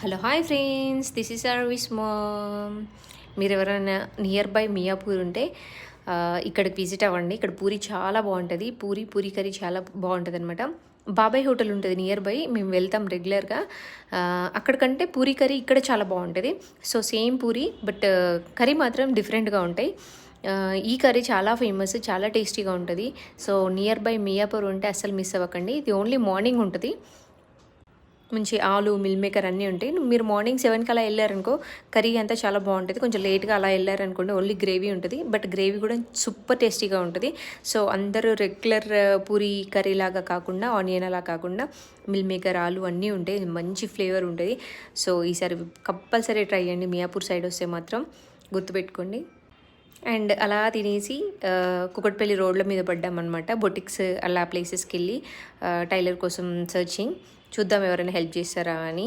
Hello hi friends, this is service ma'am. మీరు ఎవరైనా near by Miyapur ఉంటే ఇక్కడికి విజిట్ అవ్వండి. ఇక్కడ పూరి చాలా బాగుంటుంది. పూరి కర్రీ చాలా బాగుంటుంది అనమాట. బాబాయ్ హోటల్ ఉంటుంది నియర్ బై, మేము వెళ్తాం రెగ్యులర్గా. అక్కడికంటే పూరి కర్రీ ఇక్కడ చాలా బాగుంటుంది. So same puri but curry మాత్రం డిఫరెంట్గా ఉంటాయి. ఈ కర్రీ చాలా ఫేమస్, చాలా టేస్టీగా ఉంటుంది. సో నియర్ బై మియాపూర్ ఉంటే అస్సలు మిస్ అవ్వకండి. ఇది ఓన్లీ మార్నింగ్ ఉంటుంది. మంచి ఆలు మిల్ మేకర్ అన్నీ ఉంటాయి. మీరు మార్నింగ్ 7కి అలా వెళ్ళారనుకో కర్రీ అంతా చాలా బాగుంటుంది. కొంచెం లేట్గా అలా వెళ్ళారనుకోండి ఓన్లీ గ్రేవీ ఉంటుంది. బట్ గ్రేవీ కూడా సూపర్ టేస్టీగా ఉంటుంది. సో అందరూ రెగ్యులర్ పూరి కర్రీ లాగా కాకుండా, ఆనియన్ అలా కాకుండా మిల్ మేకర్ ఆలు అన్నీ ఉంటాయి. మంచి ఫ్లేవర్ ఉంటుంది. సో ఈసారి కంపల్సరీ ట్రై చేయండి. మియాపూర్ సైడ్ వస్తే మాత్రం గుర్తుపెట్టుకోండి. అండ్ అలా తినేసి కుకట్పల్లి రోడ్ల మీద పడ్డామన్నమాట. బొటిక్స్ అలా ప్లేసెస్కి వెళ్ళి టైలర్ కోసం సర్చింగ్ చూద్దాం ఎవరైనా హెల్ప్ చేస్తారా అని.